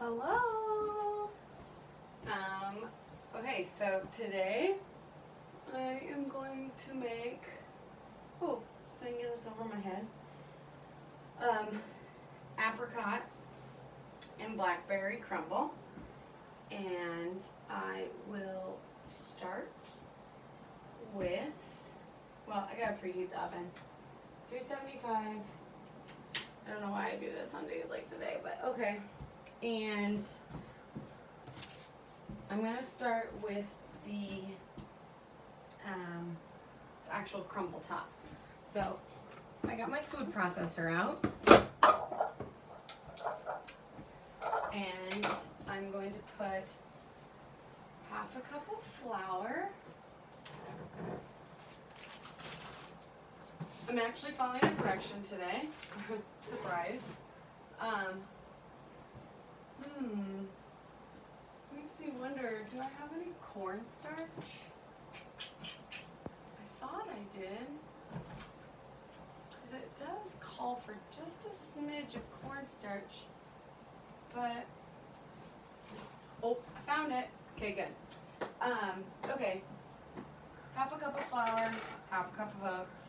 Hello. Okay, so today I am going to make, can I get this over my head? Apricot and Blackberry crumble. And I will start with, I gotta preheat the oven. 375. I don't know why I do this on days like today, but okay. And I'm going to start with the actual crumble top. So I got my food processor out. And I'm going to put half a cup of flour. I'm actually following a direction today. Surprise. Makes me wonder, do I have any cornstarch? I thought I did. Because it does call for just a smidge of cornstarch. But, I found it. Okay, good. Okay. Half a cup of flour, half a cup of oats.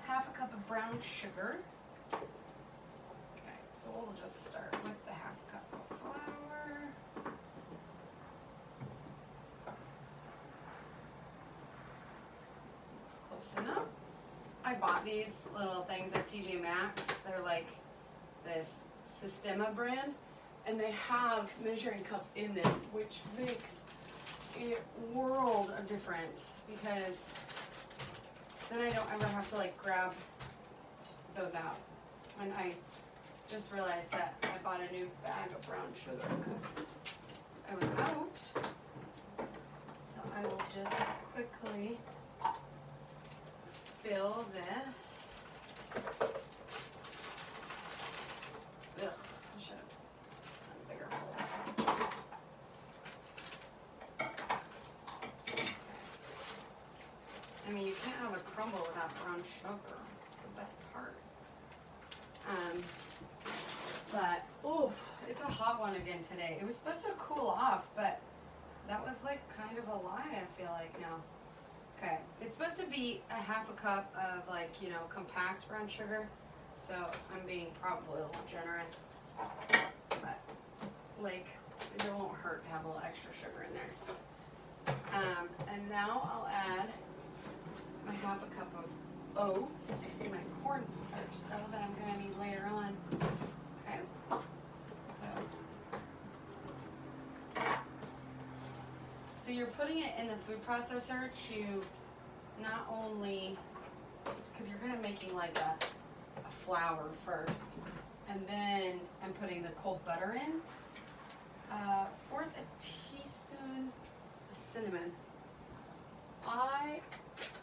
Half a cup of brown sugar. Okay, so we'll just start with the half cup of flour. Looks close enough. I bought these little things at TJ Maxx. They're like this Sistema brand, and they have measuring cups in them, which makes a world of difference because then I don't ever have to like grab those out. And I just realized that I bought a new bag of brown sugar because I was out. So I will just quickly fill this. Ugh, I should have done a bigger hole. I mean, you can't have a crumble without brown sugar. It's the best part. It's a hot one again today. It was supposed to cool off, but that was like kind of a lie, I feel like now. Okay, it's supposed to be a half a cup of like, compact brown sugar. So I'm being probably a little generous, but like, it won't hurt to have a little extra sugar in there. And now I'll add my half a cup of oats. I see my cornstarch though that I'm gonna need later on. Okay. So you're putting it in the food processor to not only, because you're kind of making like a flour first, and then I'm putting the cold butter in. Fourth a teaspoon of cinnamon. I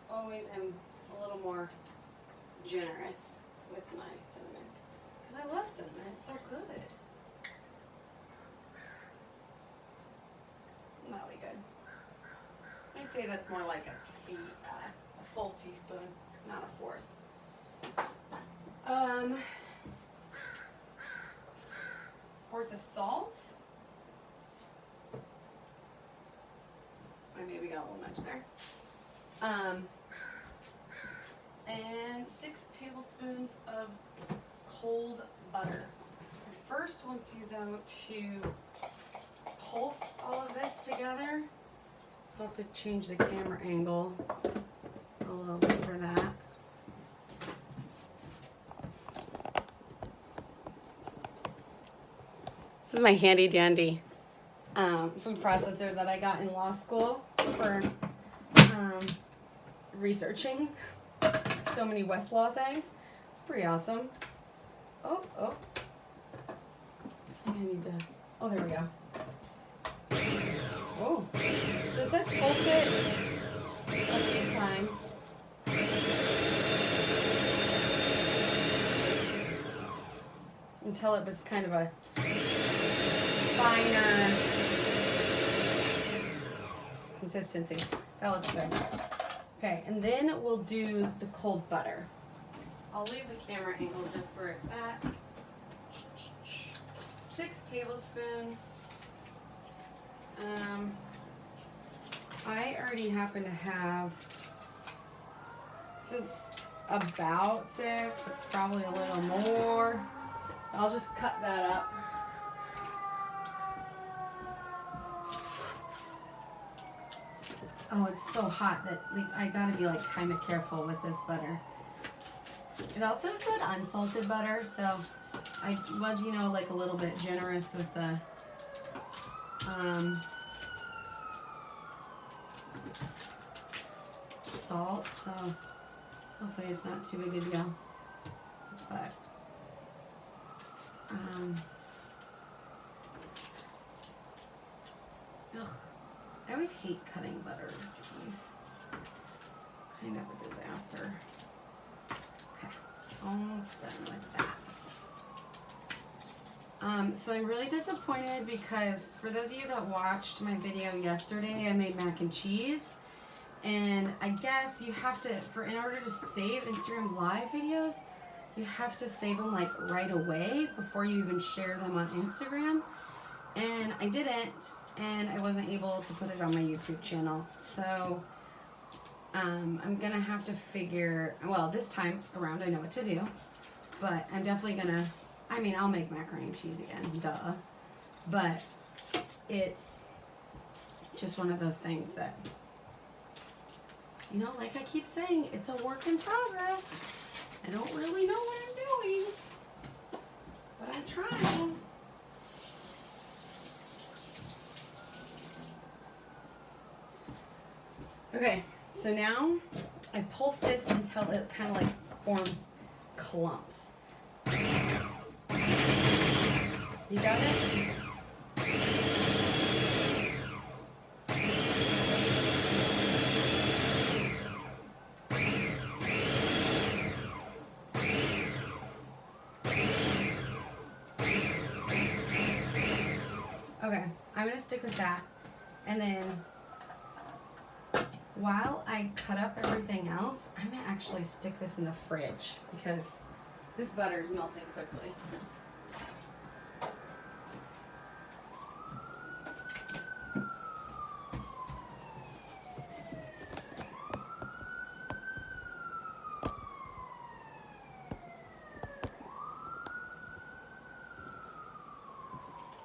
always am a little more generous with my cinnamon because I love cinnamon. It's so good. That'll be good. I'd say that's more like a full teaspoon, not a fourth. Fourth of salt. I maybe got a little much there. And 6 tablespoons of cold butter. I first want you though to pulse all of this together. So I'll have to change the camera angle a little bit for that. This is my handy dandy food processor that I got in law school for researching so many Westlaw things. It's pretty awesome. I think I need to, there we go. Oh, so it said pulse it a few times. Until it was kind of a finer consistency. That looks good. Okay, and then we'll do the cold butter. I'll leave the camera angle just where it's at. 6 tablespoons. I already happen to have, this is about 6, it's probably a little more. I'll just cut that up. Oh, it's so hot that like I gotta be like kind of careful with this butter. It also said unsalted butter, so I was, you know, like a little bit generous with the salt, so hopefully it's not too big a deal. But ugh, I always hate cutting butter. It's always kind of a disaster. Okay, almost done with that. So I'm really disappointed because for those of you that watched my video yesterday, I made mac and cheese. And I guess you have to, in order to save Instagram live videos, you have to save them like right away before you even share them on Instagram. And I didn't, and I wasn't able to put it on my YouTube channel. So I'm gonna have to figure, well, this time around I know what to do, but I'm definitely gonna, I mean, I'll make macaroni and cheese again, duh. But it's just one of those things that, you know, like I keep saying, it's a work in progress. I don't really know what I'm doing, but I'm trying. Okay, so now I pulse this until it kind of like forms clumps. You got it? Okay, I'm gonna stick with that. And then while I cut up everything else, I'm gonna actually stick this in the fridge because this butter is melting quickly.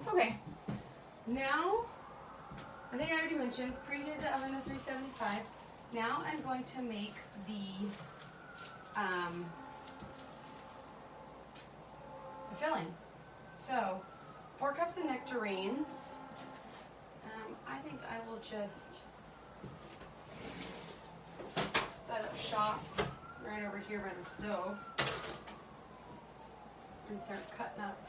Okay, now, I think I already mentioned, preheat the oven to 375. Now I'm going to make the filling. So, 4 cups of nectarines. I think I will just set up shop right over here by the stove and start cutting up.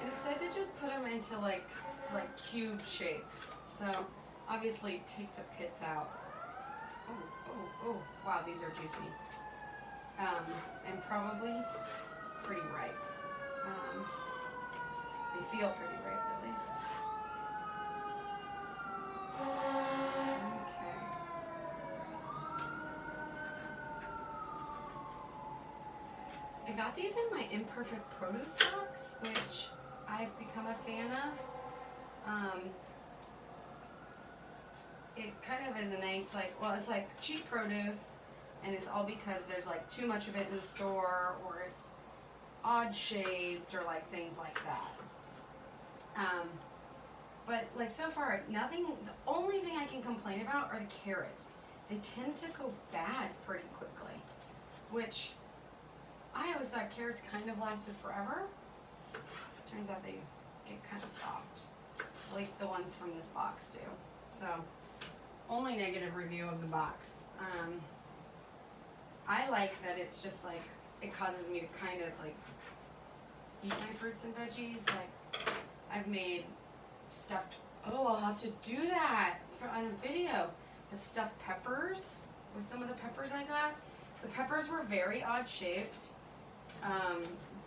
And it said to just put them into like cube shapes. So obviously take the pits out. Oh, wow, these are juicy. And probably pretty ripe. They feel pretty ripe at least. Okay. I got these in my imperfect produce box, which I've become a fan of. It kind of is a nice, like, well, it's like cheap produce, and it's all because there's like too much of it in the store, or it's odd shaped, or like things like that. But like so far, nothing, the only thing I can complain about are the carrots. They tend to go bad pretty quickly, which I always thought carrots kind of lasted forever. Turns out they get kind of soft. At least the ones from this box do. So, only negative review of the box. I like that it's just like, it causes me to kind of like eat my fruits and veggies. Like, I've made stuffed, oh, I'll have to do that on a video. With stuffed peppers, with some of the peppers I got. The peppers were very odd shaped,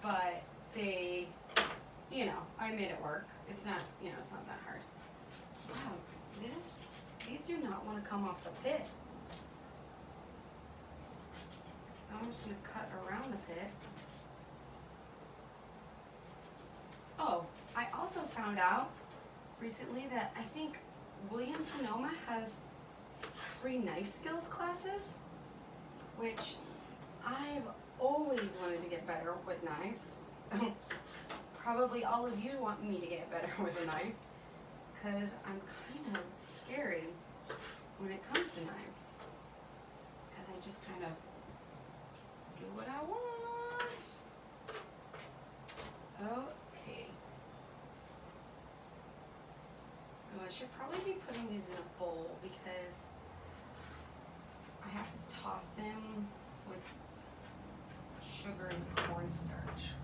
but they, you know, I made it work. It's not, you know, it's not that hard. Wow, these do not want to come off the pit. So I'm just going to cut around the pit. also found out recently that I think Williams-Sonoma has free knife skills classes, which I've always wanted to get better with knives. Probably all of you want me to get better with a knife, because I'm kind of scared when it comes to knives, because I just kind of do what I want. Okay. Oh, I should probably be putting these in a bowl because I have to toss them with sugar and cornstarch.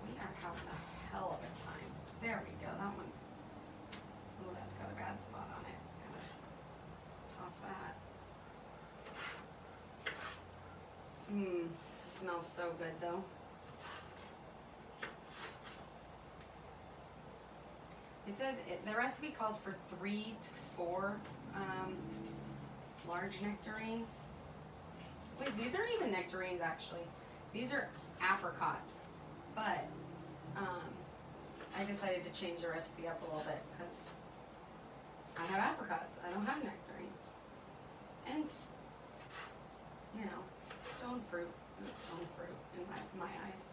We are having a hell of a time. There we go, that one. Oh, that's got a bad spot on it. Gotta toss that. Smells so good though. They said the recipe called for 3 to 4 large nectarines. Wait, these aren't even nectarines actually. These are apricots. But I decided to change the recipe up a little bit because I have apricots. I don't have nectarines. And, you know, stone fruit is stone fruit in my eyes.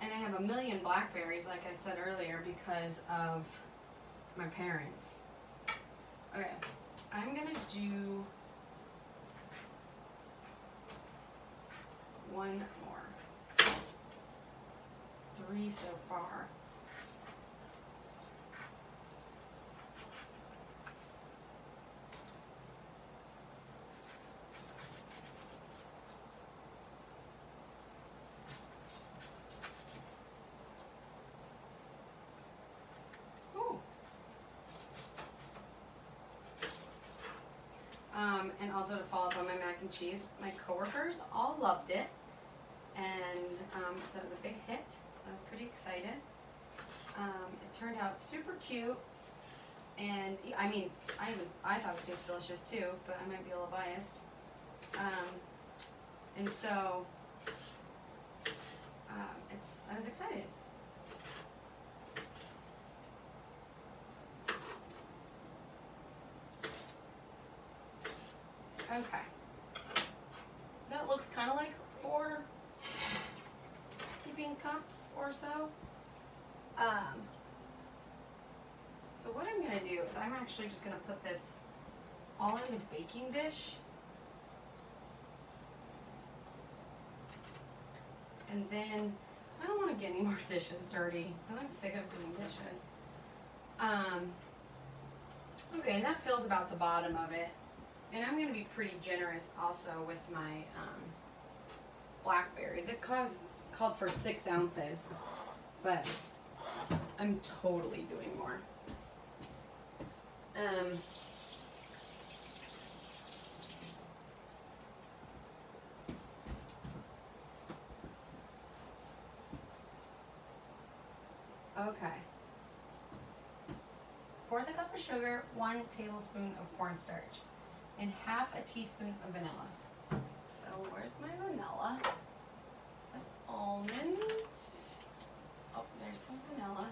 And I have a million blackberries, like I said earlier, because of my parents. Okay, I'm gonna do one more. So that's 3 so far. And also to follow up on my mac and cheese, my coworkers all loved it, and so it was a big hit. I was pretty excited. It turned out super cute, and I mean, I thought it tasted delicious too, but I might be a little biased. And so I was excited. Okay. That looks kind of like 4 heaping cups or so. So what I'm going to do is I'm actually just going to put this all in the baking dish. And then, because I don't want to get any more dishes dirty. I'm sick of doing dishes. Okay, and that fills about the bottom of it. And I'm going to be pretty generous also with my blackberries. It called for 6 ounces, but I'm totally doing more. Okay. 1/4 cup of sugar, 1 tablespoon of cornstarch, and 1/2 teaspoon of vanilla. So where's my vanilla? That's almond. Oh, there's some vanilla.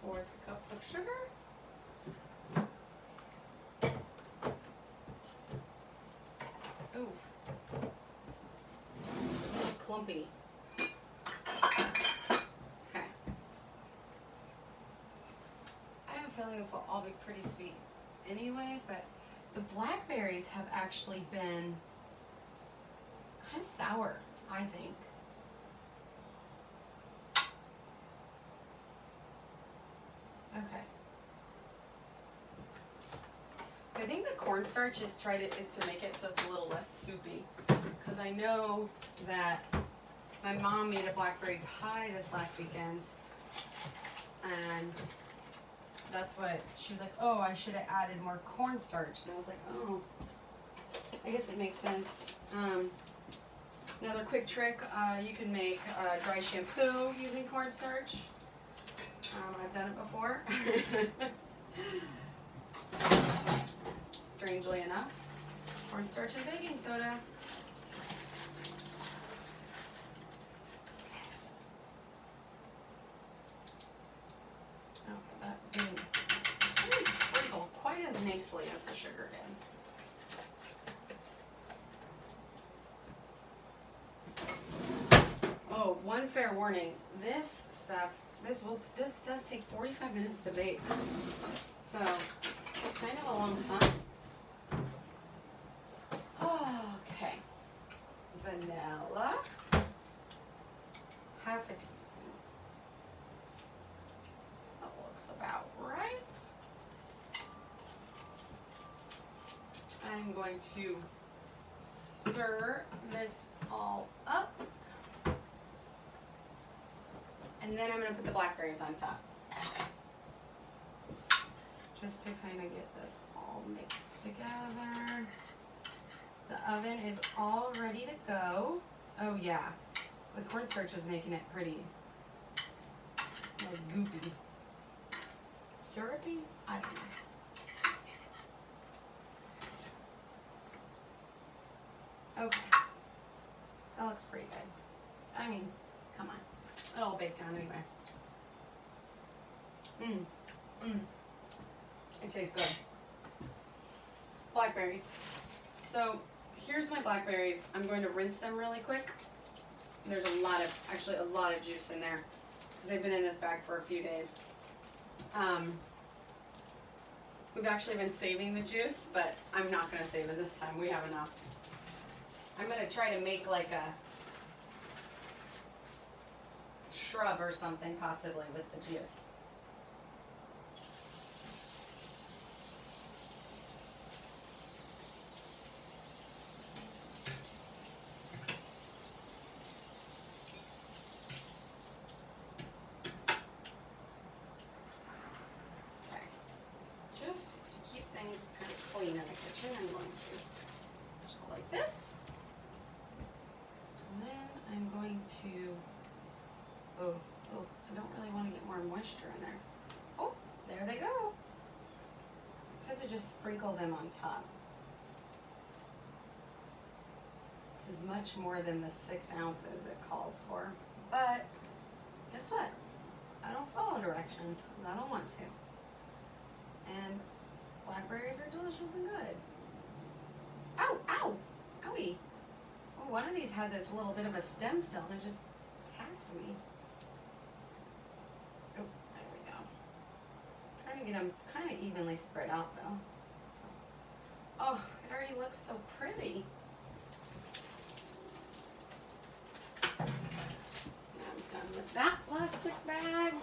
Fourth cup of sugar. Ooh. Clumpy. This will all be pretty sweet anyway, but the blackberries have actually been kind of sour, I think. Okay. So I think the cornstarch is to make it so it's a little less soupy, because I know that my mom made a blackberry pie this last weekend, and that's what she was like, oh, I should have added more cornstarch. And I was like, oh, I guess it makes sense. Another quick trick, you can make dry shampoo using cornstarch. I've done it before. Strangely enough. cornstarch and baking soda. Okay, that didn't sprinkle quite as nicely as the sugar did. Oh, one fair warning. This stuff, this does take 45 minutes to bake. So, it's kind of a long time. Okay. Vanilla. Half a teaspoon. That looks about right. I'm going to stir this all up. And then I'm going to put the blackberries on top. Just to kind of get this all mixed together. The oven is all ready to go. Oh yeah, the cornstarch is making it pretty like goopy. Syrupy? I don't know. Okay, that looks pretty good. I mean, come on. It'll all bake down anyway. It tastes good. Blackberries. So here's my blackberries. I'm going to rinse them really quick. There's actually a lot of juice in there because they've been in this bag for a few days. We've actually been saving the juice, but I'm not going to save it this time. We have enough. I'm going to try to make like a shrub or something possibly with the juice. Okay. Just to keep things kind of clean in the kitchen, I'm going to just go like this. And then I'm going to Oh, I don't really want to get more moisture in there. Oh, there they go. I said to just sprinkle them on top. This is much more than the 6 ounces it calls for. But guess what? I don't follow directions because I don't want to. And blackberries are delicious and good. Ow, ow, owie. Oh, one of these has its little bit of a stem still and it just tapped me. Get them kind of evenly spread out though. So, oh, it already looks so pretty. I'm done with that plastic bag.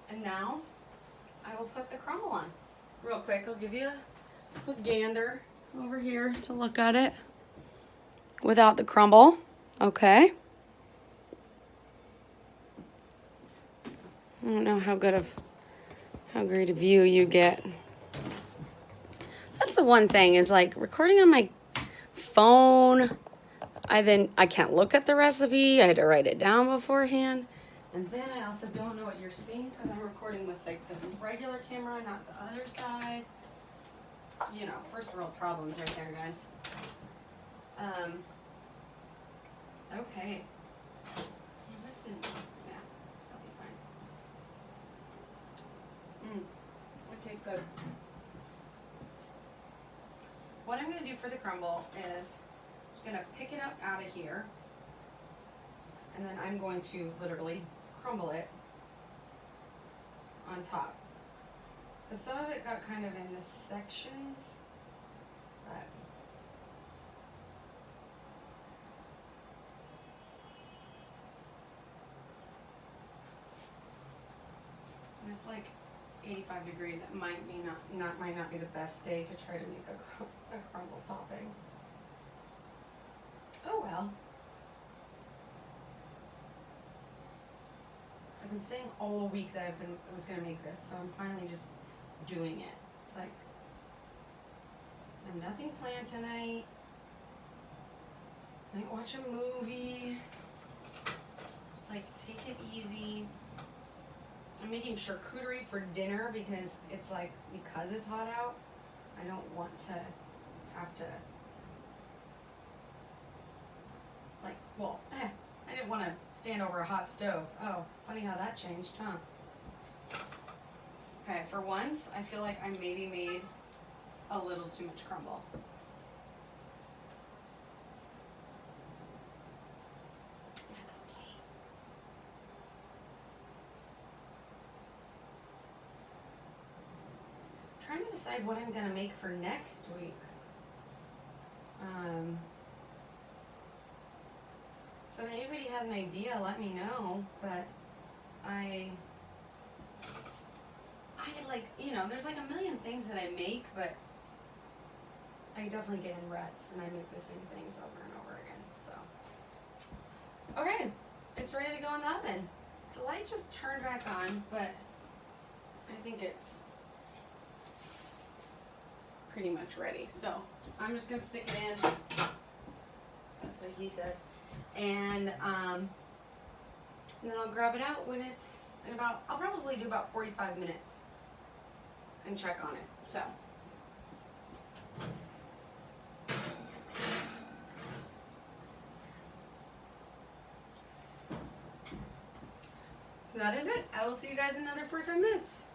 And now I will put the crumble on. Real quick, I'll give you a quick gander over here to look at it without the crumble. Okay. I don't know how great a view you get. That's the one thing is like recording on my phone. I can't look at the recipe. I had to write it down beforehand. And then I also don't know what you're seeing because I'm recording with like the regular camera, not the other side. You know, first world problems right there, guys. Okay. This didn't. It tastes good. What I'm going to do for the crumble is just going to pick it up out of here and then I'm going to literally crumble it on top. Because some of it got kind of into sections, but and it's like 85 degrees. It might not be the best day to try to make a crumble topping. Oh well. I've been saying all week that I was gonna make this, so I'm finally just doing it. It's like I have nothing planned tonight. Might watch a movie. Just like take it easy. I'm making charcuterie for dinner because it's hot out. I don't want to have to, like, well, I didn't want to stand over a hot stove. Oh, funny how that changed, huh? Okay, for once, I feel like I maybe made a little too much crumble. That's okay. Trying to decide what I'm gonna make for next week. So if anybody has an idea, let me know. But I like, you know, there's like a million things that I make, but I definitely get in ruts and I make the same things over and over again. So, okay, it's ready to go in the oven. The light just turned back on, but I think it's pretty much ready. So I'm just gonna stick it in. That's what he said. And then I'll grab it out when it's in about, I'll probably do about 45 minutes and check on it. So. That is it. I will see you guys in another 45 minutes.